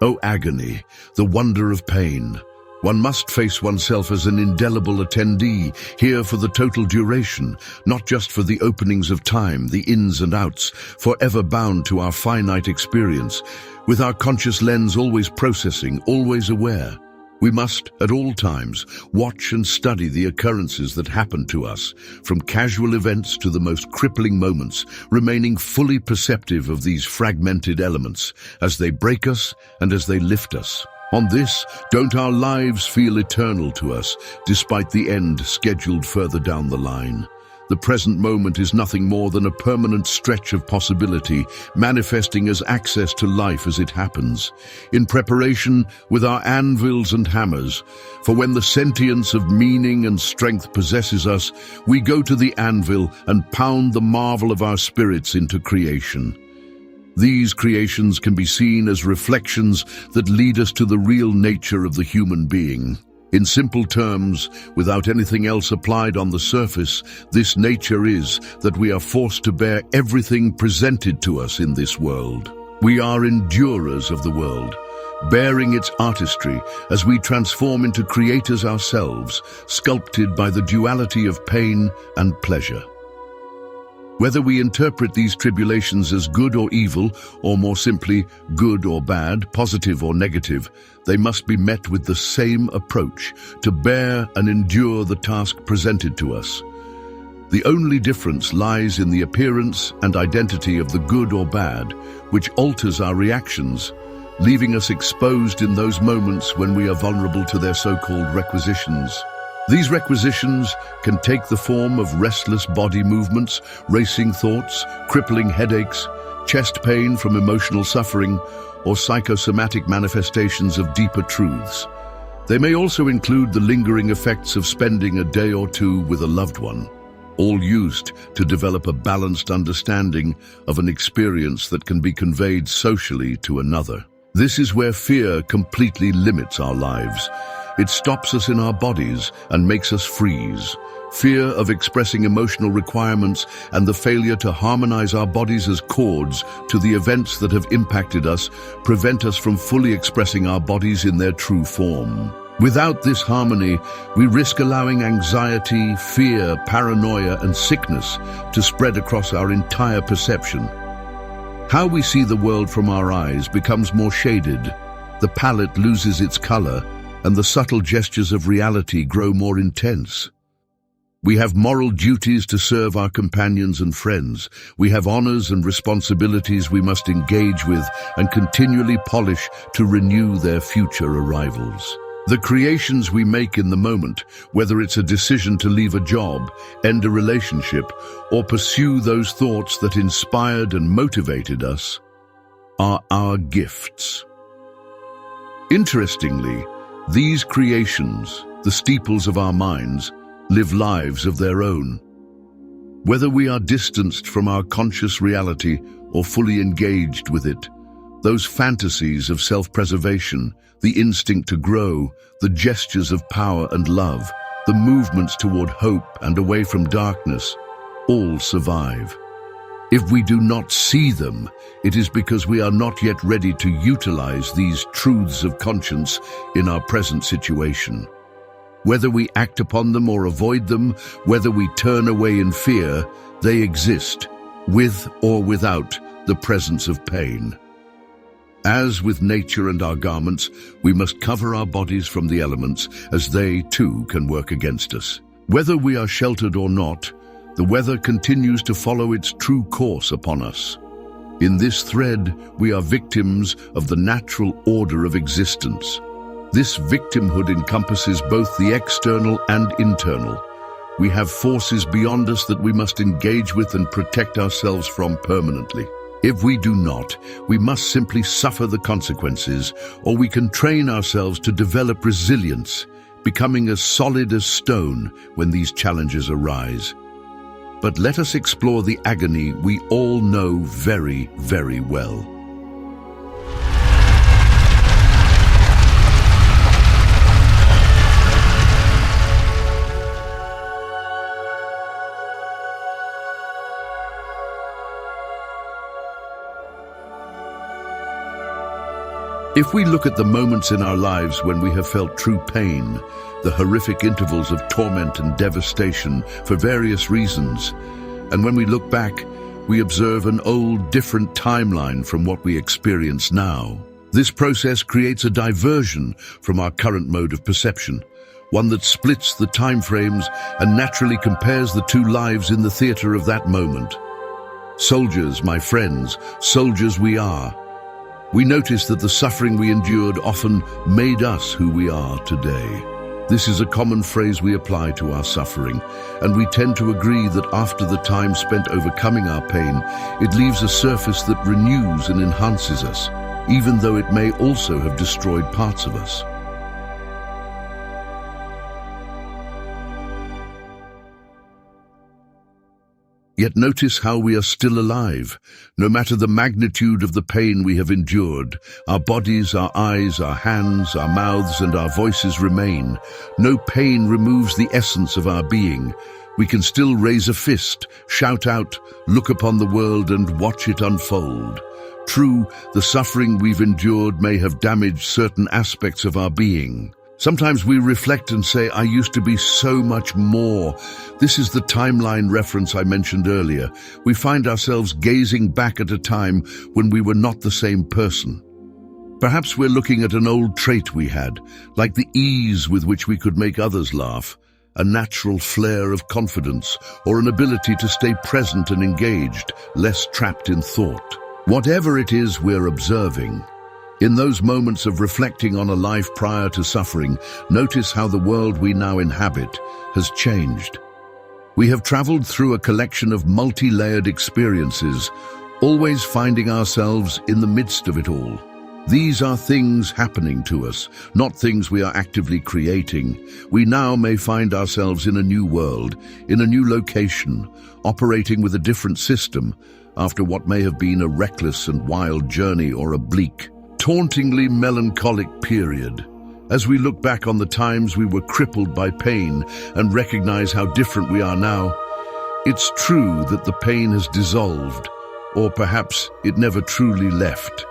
O agony, the wonder of pain! One must face oneself as an indelible attendee, here for the total duration, not just for the openings of time, the ins and outs, forever bound to our finite experience, with our conscious lens always processing, always aware. We must, at all times, watch and study the occurrences that happen to us, from casual events to the most crippling moments, remaining fully perceptive of these fragmented elements, as they break us and as they lift us. On this, don't our lives feel eternal to us, despite the end scheduled further down the line? The present moment is nothing more than a permanent stretch of possibility, manifesting as access to life as it happens, in preparation with our anvils and hammers. For when the sentience of meaning and strength possesses us, we go to the anvil and pound the marvel of our spirits into creation. These creations can be seen as reflections that lead us to the real nature of the human being. In simple terms, without anything else applied on the surface, this nature is that we are forced to bear everything presented to us in this world. We are endurers of the world, bearing its artistry as we transform into creators ourselves, sculpted by the duality of pain and pleasure. Whether we interpret these tribulations as good or evil, or more simply, good or bad, positive or negative, they must be met with the same approach, to bear and endure the task presented to us. The only difference lies in the appearance and identity of the good or bad, which alters our reactions, leaving us exposed in those moments when we are vulnerable to their so-called requisitions. These requisitions can take the form of restless body movements, racing thoughts, crippling headaches, chest pain from emotional suffering, or psychosomatic manifestations of deeper truths. They may also include the lingering effects of spending a day or two with a loved one, all used to develop a balanced understanding of an experience that can be conveyed socially to another. This is where fear completely limits our lives. It stops us in our bodies and makes us freeze. Fear of expressing emotional requirements and the failure to harmonize our bodies as chords to the events that have impacted us prevent us from fully expressing our bodies in their true form. Without this harmony, we risk allowing anxiety, fear, paranoia, and sickness to spread across our entire perception. How we see the world from our eyes becomes more shaded, the palette loses its color, and the subtle gestures of reality grow more intense. We have moral duties to serve our companions and friends. We have honors and responsibilities we must engage with and continually polish to renew their future arrivals. The creations we make in the moment, whether it's a decision to leave a job, end a relationship, or pursue those thoughts that inspired and motivated us, are our gifts. Interestingly, these creations, the steeples of our minds, live lives of their own. Whether we are distanced from our conscious reality or fully engaged with it, those fantasies of self-preservation, the instinct to grow, the gestures of power and love, the movements toward hope and away from darkness, all survive. If we do not see them, it is because we are not yet ready to utilize these truths of conscience in our present situation. Whether we act upon them or avoid them, whether we turn away in fear, they exist, with or without the presence of pain. As with nature and our garments, we must cover our bodies from the elements, as they, too, can work against us. Whether we are sheltered or not, the weather continues to follow its true course upon us. In this thread, we are victims of the natural order of existence. This victimhood encompasses both the external and internal. We have forces beyond us that we must engage with and protect ourselves from permanently. If we do not, we must simply suffer the consequences, or we can train ourselves to develop resilience, becoming as solid as stone when these challenges arise. But let us explore the agony we all know very, very well. If we look at the moments in our lives when we have felt true pain, the horrific intervals of torment and devastation for various reasons, and when we look back, we observe an old, different timeline from what we experience now. This process creates a diversion from our current mode of perception, one that splits the time frames and naturally compares the two lives in the theater of that moment. Soldiers, my friends, soldiers we are. We notice that the suffering we endured often made us who we are today. This is a common phrase we apply to our suffering, and we tend to agree that after the time spent overcoming our pain, it leaves a surface that renews and enhances us, even though it may also have destroyed parts of us. Yet notice how we are still alive. No matter the magnitude of the pain we have endured, our bodies, our eyes, our hands, our mouths, and our voices remain. No pain removes the essence of our being. We can still raise a fist, shout out, look upon the world, and watch it unfold. True, the suffering we've endured may have damaged certain aspects of our being. Sometimes we reflect and say, I used to be so much more. This is the timeline reference I mentioned earlier. We find ourselves gazing back at a time when we were not the same person. Perhaps we're looking at an old trait we had, like the ease with which we could make others laugh, a natural flair of confidence, or an ability to stay present and engaged, less trapped in thought. Whatever it is we're observing, in those moments of reflecting on a life prior to suffering, notice how the world we now inhabit has changed. We have traveled through a collection of multi-layered experiences, always finding ourselves in the midst of it all. These are things happening to us, not things we are actively creating. We now may find ourselves in a new world, in a new location, operating with a different system, after what may have been a reckless and wild journey or a bleak, tauntingly melancholic period. As we look back on the times we were crippled by pain and recognize how different we are now, it's true that the pain has dissolved, or perhaps it never truly left.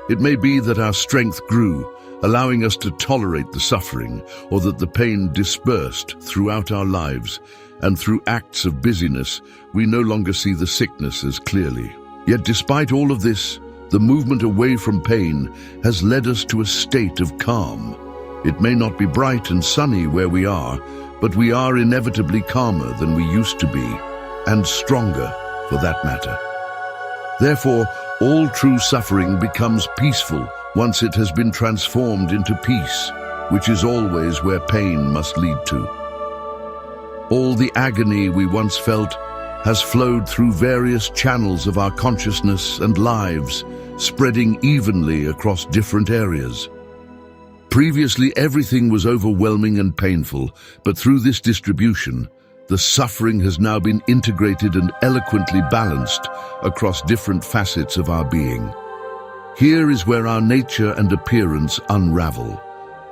It may be that our strength grew, allowing us to tolerate the suffering, or that the pain dispersed throughout our lives, and through acts of busyness, we no longer see the sickness as clearly. Yet despite all of this, the movement away from pain has led us to a state of calm. It may not be bright and sunny where we are, but we are inevitably calmer than we used to be, and stronger for that matter. Therefore, all true suffering becomes peaceful once it has been transformed into peace, which is always where pain must lead to. All the agony we once felt has flowed through various channels of our consciousness and lives, spreading evenly across different areas. Previously, everything was overwhelming and painful, but through this distribution, the suffering has now been integrated and eloquently balanced across different facets of our being. Here is where our nature and appearance unravel.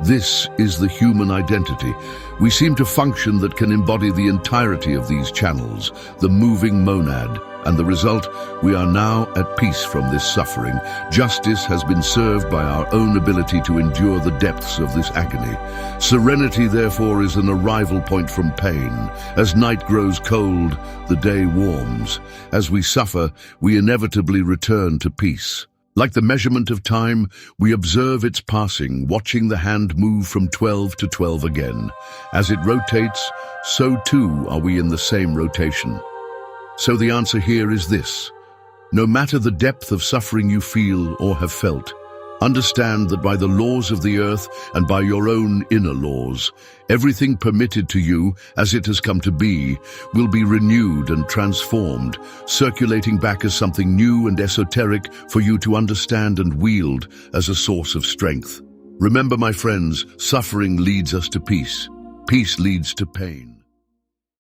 This is the human identity. We seem to function that can embody the entirety of these channels, the moving monad, and the result, we are now at peace from this suffering. Justice has been served by our own ability to endure the depths of this agony. Serenity, therefore, is an arrival point from pain. As night grows cold, the day warms. As we suffer, we inevitably return to peace. Like the measurement of time, we observe its passing, watching the hand move from 12 to 12 again. As it rotates, so too are we in the same rotation. So the answer here is this: no matter the depth of suffering you feel or have felt, understand that by the laws of the earth and by your own inner laws, everything permitted to you, as it has come to be, will be renewed and transformed, circulating back as something new and esoteric for you to understand and wield as a source of strength. Remember, my friends, suffering leads us to peace. Peace leads to pain.